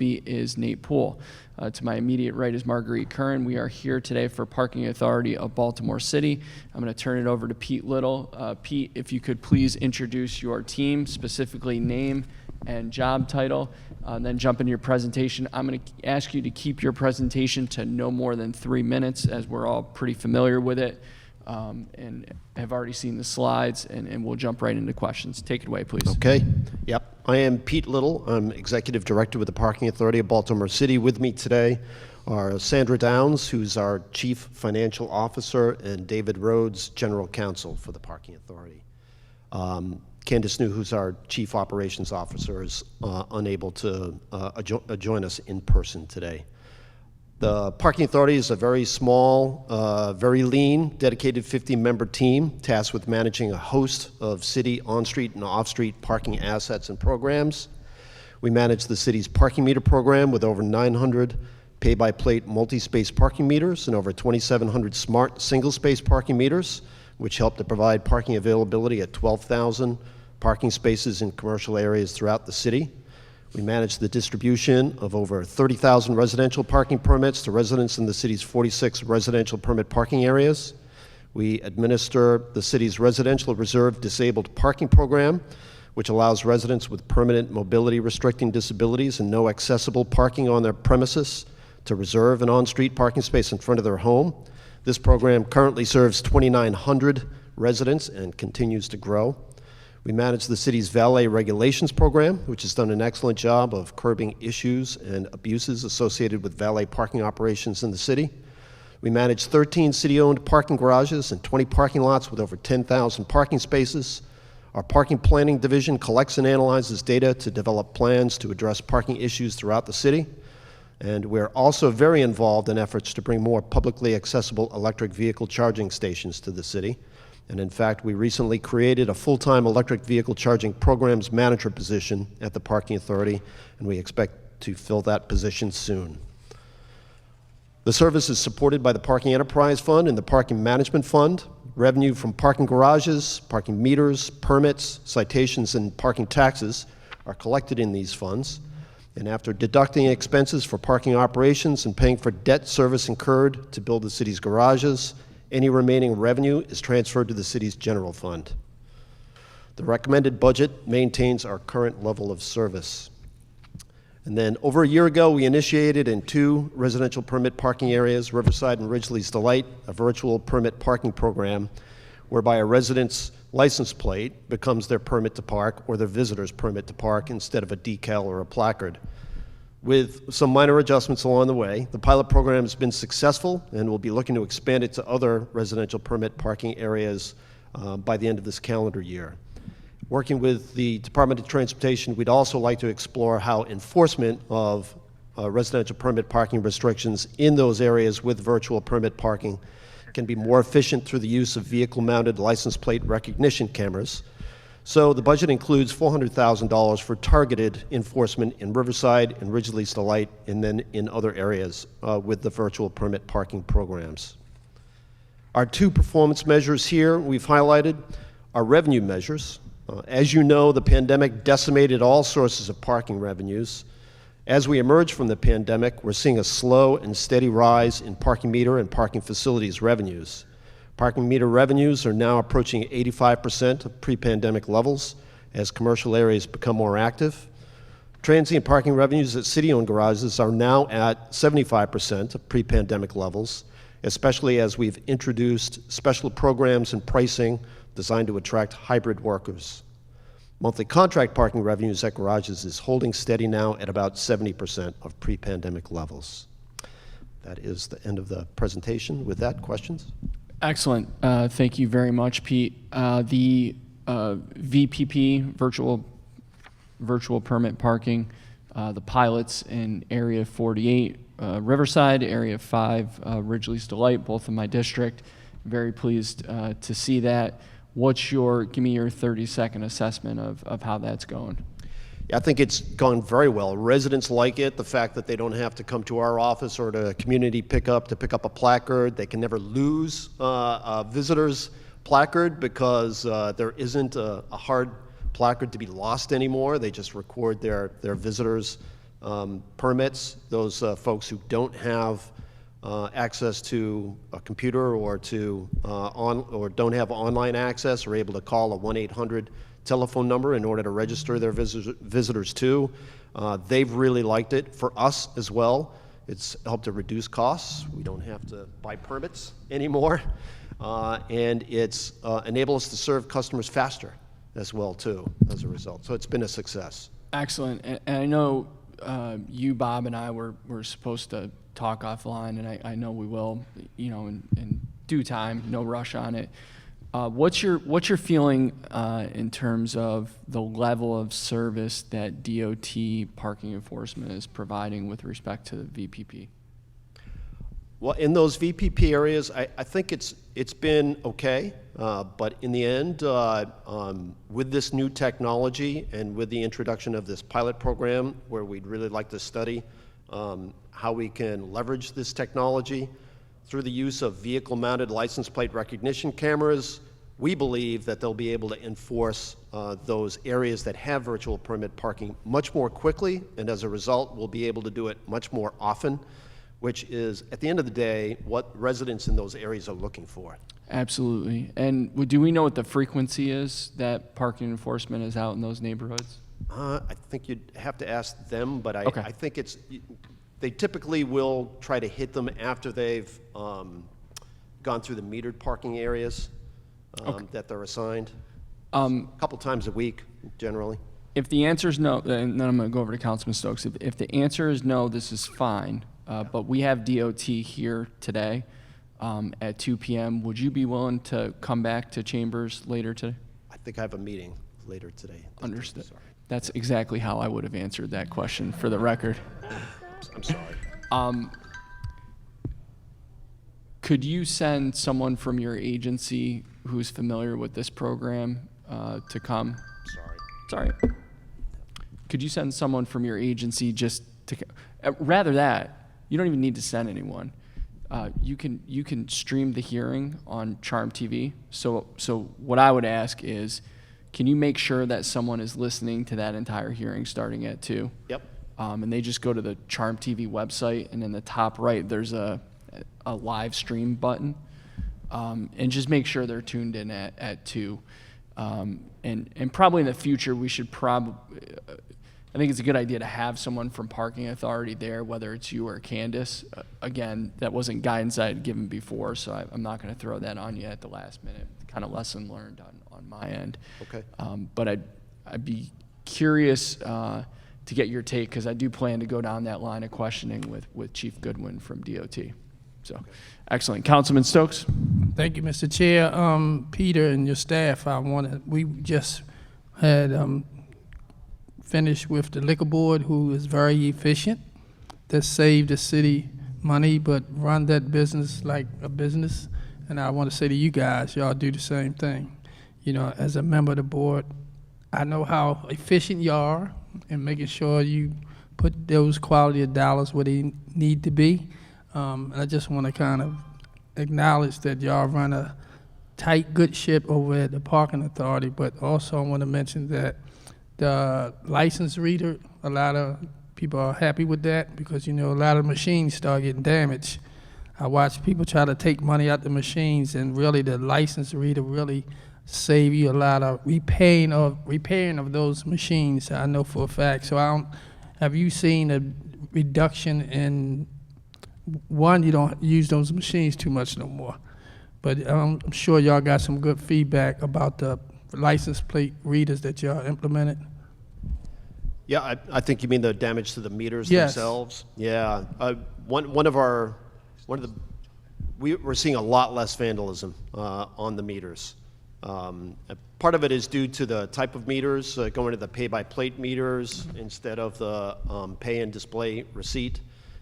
B is Nate Poole. To my immediate right is Marguerite Curran. We are here today for Parking Authority of Baltimore City. I'm going to turn it over to Pete Little. Pete, if you could please introduce your team, specifically name and job title, then jump into your presentation. I'm going to ask you to keep your presentation to no more than 3 minutes, as we're all pretty familiar with it and have already seen the slides, and we'll jump right into questions. Take it away, please. Okay. Yep. I am Pete Little. I'm Executive Director with the Parking Authority of Baltimore City. With me today are Sandra Downs, who's our Chief Financial Officer, and David Rhodes, General Counsel for the Parking Authority. Candace New, who's our Chief Operations Officer, is unable to join us in person today. The Parking Authority is a very small, very lean, dedicated 50-member team tasked with managing a host of city on-street and off-street parking assets and programs. We manage the city's parking meter program with over 900 pay-by-plate multi-space parking meters and over 2,700 smart single-space parking meters, which help to provide parking availability at 12,000 parking spaces in commercial areas throughout the city. We manage the distribution of over 30,000 residential parking permits to residents in the city's 46 residential permit parking areas. We administer the city's residential reserved disabled parking program, which allows residents with permanent mobility restricting disabilities and no accessible parking on their premises to reserve an on-street parking space in front of their home. This program currently serves 2,900 residents and continues to grow. We manage the city's valet regulations program, which has done an excellent job of curbing issues and abuses associated with valet parking operations in the city. We manage 13 city-owned parking garages and 20 parking lots with over 10,000 parking spaces. Our parking planning division collects and analyzes data to develop plans to address parking issues throughout the city. And we're also very involved in efforts to bring more publicly accessible electric vehicle charging stations to the city. And in fact, we recently created a full-time electric vehicle charging programs manager position at the Parking Authority, and we expect to fill that position soon. The service is supported by the Parking Enterprise Fund and the Parking Management Fund. Revenue from parking garages, parking meters, permits, citations, and parking taxes are collected in these funds. And after deducting expenses for parking operations and paying for debt service incurred to build the city's garages, any remaining revenue is transferred to the city's general fund. The recommended budget maintains our current level of service. And then over a year ago, we initiated in 2 residential permit parking areas, Riverside and Ridgely's Delight, a virtual permit parking program whereby a resident's license plate becomes their permit to park or their visitor's permit to park instead of a decal or a placard. With some minor adjustments along the way, the pilot program has been successful, and we'll be looking to expand it to other residential permit parking areas by the end of this calendar year. Working with the Department of Transportation, we'd also like to explore how enforcement of residential permit parking restrictions in those areas with virtual permit parking can be more efficient through the use of vehicle-mounted license plate recognition cameras. So the budget includes $400,000 for targeted enforcement in Riverside and Ridgely's Delight, and then in other areas with the virtual permit parking programs. Our 2 performance measures here we've highlighted are revenue measures. As you know, the pandemic decimated all sources of parking revenues. As we emerge from the pandemic, we're seeing a slow and steady rise in parking meter and parking facilities revenues. Parking meter revenues are now approaching 85% of pre-pandemic levels as commercial areas become more active. Transient parking revenues at city-owned garages are now at 75% of pre-pandemic levels, especially as we've introduced special programs and pricing designed to attract hybrid workers. Monthly contract parking revenues at garages is holding steady now at about 70% of pre-pandemic levels. That is the end of the presentation. With that, questions? Excellent. Thank you very much, Pete. The VPP, virtual permit parking, the pilots in Area 48, Riverside, Area 5, Ridgely's Delight, both in my district. Very pleased to see that. Give me your 30-second assessment of how that's going. I think it's gone very well. Residents like it, the fact that they don't have to come to our office or to community pickup to pick up a placard. They can never lose a visitor's placard because there isn't a hard placard to be lost anymore. They just record their visitor's permits. Those folks who don't have access to a computer or don't have online access are able to call a 1-800 telephone number in order to register their visitors too. They've really liked it. For us as well, it's helped to reduce costs. We don't have to buy permits anymore. And it's enabled us to serve customers faster as well too as a result. So it's been a success. Excellent. And I know you, Bob, and I were supposed to talk offline, and I know we will, in due time, no rush on it. What's your feeling in terms of the level of service that DOT parking enforcement is providing with respect to the VPP? Well, in those VPP areas, I think it's been okay, but in the end, with this new technology and with the introduction of this pilot program, where we'd really like to study how we can leverage this technology through the use of vehicle-mounted license plate recognition cameras, we believe that they'll be able to enforce those areas that have virtual permit parking much more quickly, and as a result, we'll be able to do it much more often, which is, at the end of the day, what residents in those areas are looking for. Absolutely. And do we know what the frequency is that parking enforcement is out in those neighborhoods? I think you'd have to ask them, but Okay. I think they typically will try to hit them after they've gone through the metered parking areas that they're assigned. A couple times a week, generally. If the answer is no, and then I'm going to go over to Councilman Stokes. If the answer is no, this is fine. But we have DOT here today at 2 p.m. Would you be willing to come back to Chambers later today? I think I have a meeting later today. Understood. Sorry. That's exactly how I would have answered that question, for the record. I'm sorry. Could you send someone from your agency who's familiar with this program to come? Sorry. It's all right. Could you send someone from your agency just to, rather that, you don't even need to send anyone. You can stream the hearing on Charm TV. So what I would ask is, can you make sure that someone is listening to that entire hearing starting at 2? Yep. And they just go to the Charm TV website, and in the top right, there's a live stream button. And just make sure they're tuned in at 2. And probably in the future, we should I think it's a good idea to have someone from Parking Authority there, whether it's you or Candace. Again, that wasn't guidance I had given before, so I'm not going to throw that on you at the last minute. Kind of lesson learned on my end. Okay. But I'd be curious to get your take, because I do plan to go down that line of questioning with Chief Goodwin from DOT. So, okay. Excellent. Councilman Stokes? Thank you, Mr. Chair. Peter and your staff, we just had finished with the liquor board, who is very efficient, that saved the city money, but run that business like a business. And I want to say to you guys, y'all do the same thing. As a member of the board, I know how efficient you are in making sure you put those quality of dollars where they need to be. And I just want to kind of acknowledge that y'all run a tight, good ship over at the Parking Authority, but also I want to mention that the license reader, a lot of people are happy with that, because a lot of machines start getting damaged. I watch people try to take money out the machines, and really the license reader really save you a lot of repairing of those machines. I know for a fact. So have you seen a reduction in, one, you don't use those machines too much no more, but I'm sure y'all got some good feedback about the license plate readers that y'all implemented? Yeah, I think you mean the damage to the meters Yes. themselves. Yeah, we're seeing a lot less vandalism on the meters. Part of it is due to the type of meters, going to the pay-by-plate meters instead of the pay and display receipt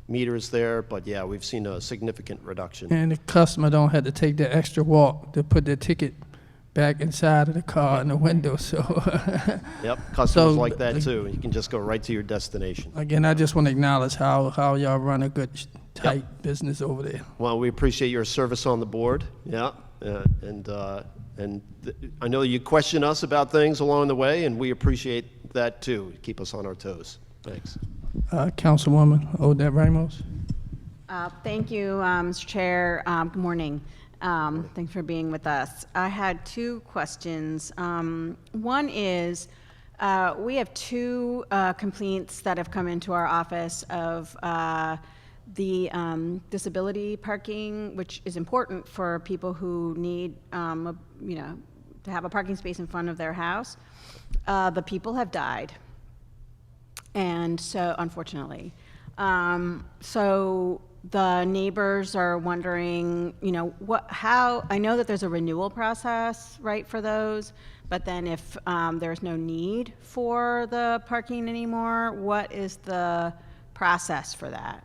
meters there. But yeah, we've seen a significant reduction. And the customer don't have to take the extra walk to put their ticket back inside of the car in the window. So Yep, customers So, like that too. You can just go right to your destination. again, I just want to acknowledge how y'all run a good, tight business over there. Well, we appreciate your service on the board. Yeah, and I know you question us about things along the way, and we appreciate that too. Keep us on our toes. Thanks. Councilwoman Odette Ramos. Thank you, Mr. Chair. Good morning. Thanks for being with us. I had two questions. One is, we have two complaints that have come into our office of the disability parking, which is important for people who need, to have a parking space in front of their house. The people have died, and so unfortunately, so the neighbors are wondering, how, I know that there's a renewal process, right, for those, but then if there's no need for the parking anymore, what is the process for that?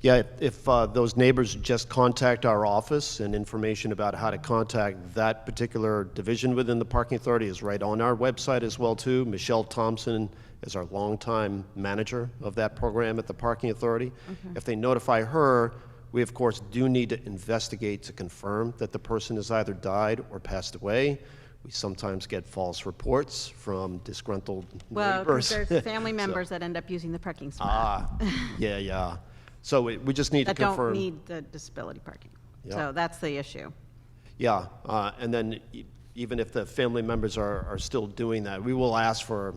Yeah, if those neighbors just contact our office, and information about how to contact that particular division within the parking authority is right on our website as well too. Michelle Thompson is our longtime manager of that program at the parking authority. Okay. If they notify her, we of course do need to investigate to confirm that the person has either died or passed away. We sometimes get false reports from disgruntled neighbors. Well, there's family members that end up using the parking spot. Yeah. So we just need to confirm. That don't need the disability parking. Yeah. So that's the issue. Yeah, and then even if the family members are still doing that, we will ask for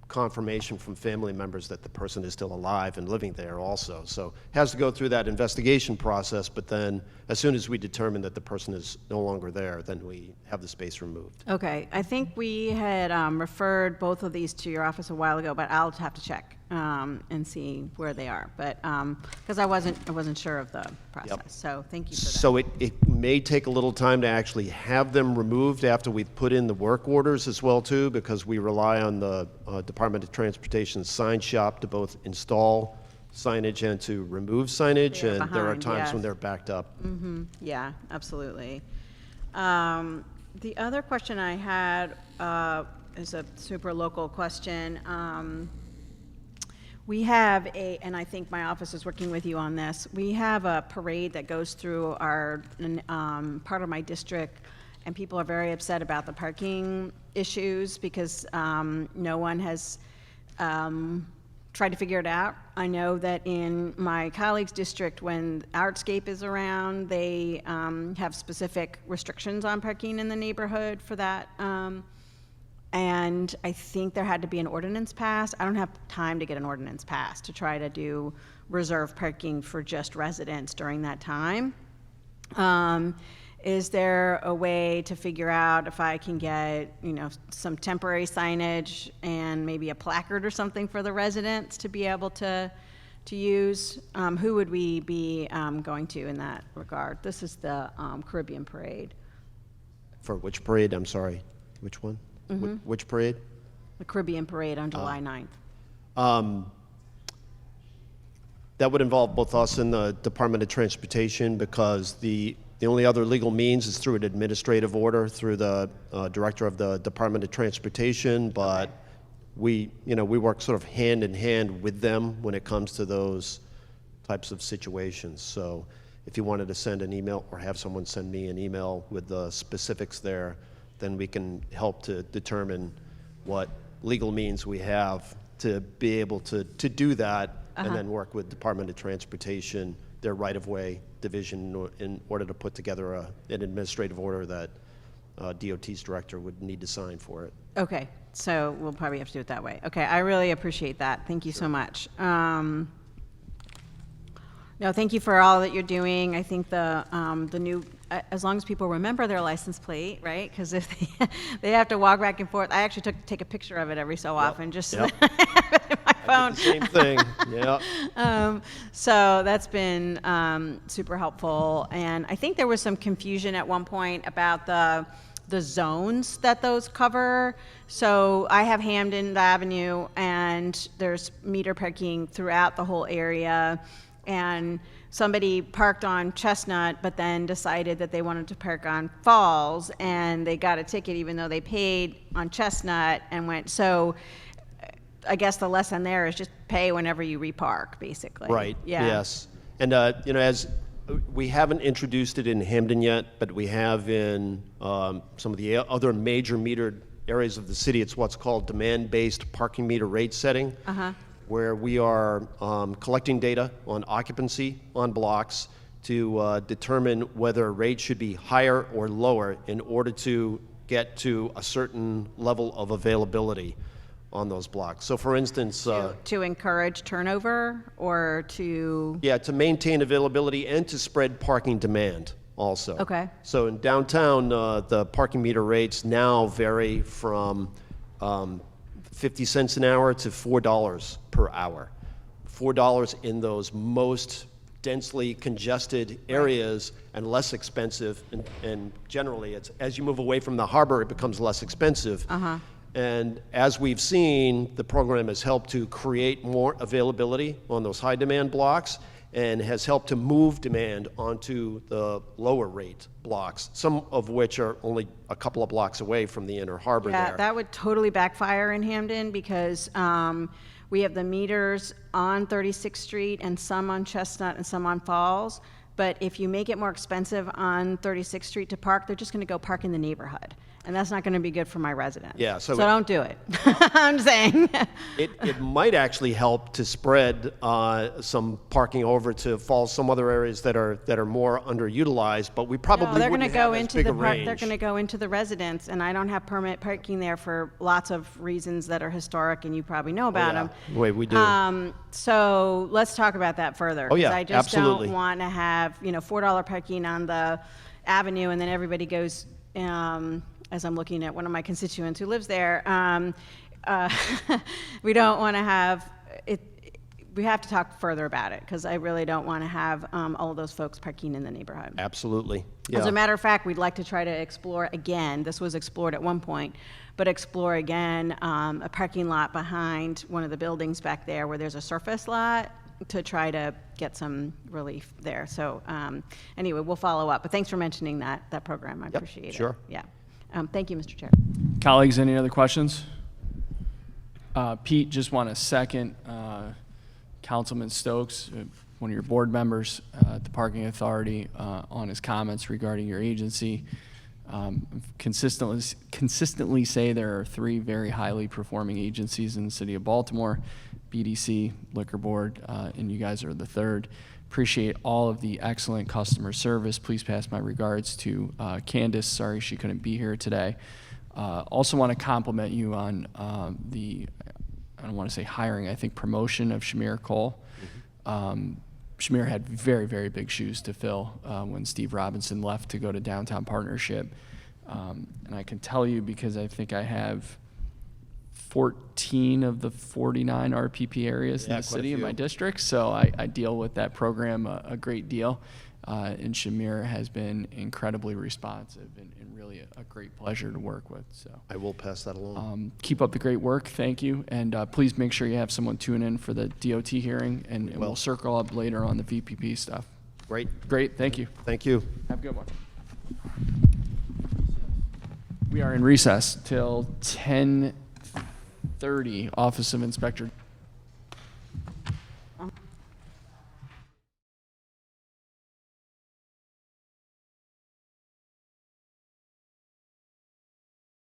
confirmation from family members that the person is still alive and living there also. So it has to go through that investigation process, but then as soon as we determine that the person is no longer there, then we have the space removed. Okay, I think we had referred both of these to your office a while ago, but I'll have to check and see where they are. But because I wasn't sure of the process. Yep. So thank you for that. So it may take a little time to actually have them removed after we've put in the work orders as well too, because we rely on the Department of Transportation sign shop to both install signage and to remove signage, They're and there are behind, times yes. when they're backed up. Mm-hmm. Yeah, absolutely. The other question I had is a super local question. We have and I think my office is working with you on this, we have a parade that goes through our part of my district, and people are very upset about the parking issues because no one has tried to figure it out. I know that in my colleague's district, when Artscape is around, they have specific restrictions on parking in the neighborhood for that. And I think there had to be an ordinance passed. I don't have time to get an ordinance passed to try to do reserve parking for just residents during that time. Is there a way to figure out if I can get, some temporary signage and maybe a placard or something for the residents to be able to use? Who would we be going to in that regard? This is the Caribbean Parade. For which parade? I'm sorry. Which one? Mm-hmm. Which parade? The Caribbean Parade on July 9th. That would involve both us and the Department of Transportation, because the only other legal means is through an administrative order through the director of the Department of Transportation, but we work sort of hand in hand with them when it comes to those types of situations. So if you wanted to send an email or have someone send me an email with the specifics there, then we can help to determine what legal means we have to be able to do that, and then work with Department of Transportation, their right-of-way division, in order to put together an administrative order that DOT's director would need to sign for it. Okay, so we'll probably have to do it that way. Okay, I really appreciate that. Thank you so much. No, thank you for all that you're doing. I think the new, as long as people remember their license plate, right? Because if they have to walk back and forth, I actually take a picture of it every so often, just so that I have it in my phone. The same thing. Yeah. So that's been super helpful. And I think there was some confusion at one point about the zones that those cover. So I have Hamden Avenue, and there's meter parking throughout the whole area. And somebody parked on Chestnut, but then decided that they wanted to park on Falls, and they got a ticket even though they paid on Chestnut and went. So I guess the lesson there is just pay whenever you repark, basically. Right. Yeah. Yes. And as we haven't introduced it in Hamden yet, but we have in some of the other major metered areas of the city. It's what's called demand-based parking meter rate setting. where we are collecting data on occupancy on blocks to determine whether rates should be higher or lower in order to get to a certain level of availability on those blocks. So for instance, To encourage turnover or to, yeah, to maintain availability and to spread parking demand also. Okay. So in downtown, the parking meter rates now vary from 50 cents an hour to $4 per hour. $4 in those most densely congested areas and less expensive. And generally, it's as you move away from the harbor, it becomes less expensive. And as we've seen, the program has helped to create more availability on those high demand blocks and has helped to move demand onto the lower rate blocks, some of which are only a couple of blocks away from the inner harbor yeah, there. that would totally backfire in Hamden because we have the meters on 36th Street and some on Chestnut and some on Falls. But if you make it more expensive on 36th Street to park, they're just going to go park in the neighborhood. And that's not going to be good for my residents. Yeah, so don't do it. I'm saying. It might actually help to spread some parking over to Falls, some other areas that are more underutilized, but we probably No, they're going to wouldn't go have as into big the a park. range. They're going to go into the residents, and I don't have permanent parking there for lots of reasons that are historic, and you probably know about them. Wait, we do. So let's talk about that further. Oh, yeah, 'cause I just absolutely. don't want to have $4 parking on the avenue, and then everybody goes. As I'm looking at one of my constituents who lives there, we don't want to have it. We have to talk further about it because I really don't want to have all of those folks parking in the neighborhood. Absolutely. As Yeah. a matter of fact, we'd like to try to explore again, this was explored at one point, but explore again a parking lot behind one of the buildings back there where there's a surface lot to try to get some relief there. So anyway, we'll follow up. But thanks for mentioning that program. I appreciate it. sure. Yeah. Thank you, Mr. Chair. Colleagues, any other questions? Pete, just want to second Councilman Stokes, one of your board members at the Parking Authority, on his comments regarding your agency. Consistently say there are 3 very highly performing agencies in the city of Baltimore, BDC, Liquor Board, and you guys are the 3rd. Appreciate all of the excellent customer service. Please pass my regards to Candace. Sorry she couldn't be here today. Also want to compliment you on I don't want to say hiring, I think promotion of Shamir Cole. Shamir had very, very big shoes to fill when Steve Robinson left to go to Downtown Partnership. And I can tell you because I think I have 14 of the 49 RPP areas in Yeah, the quite a city in few. my district, so I deal with that program a great deal. And Shamir has been incredibly responsive and really a great pleasure to work with. So I will pass that along. keep up the great work. Thank you. And please make sure you have someone tune in for the DOT hearing, and we'll circle up later on the VPP stuff. Great. Great. Thank you. Thank you. Have a good one. We are in recess till 10:30. Office of Inspector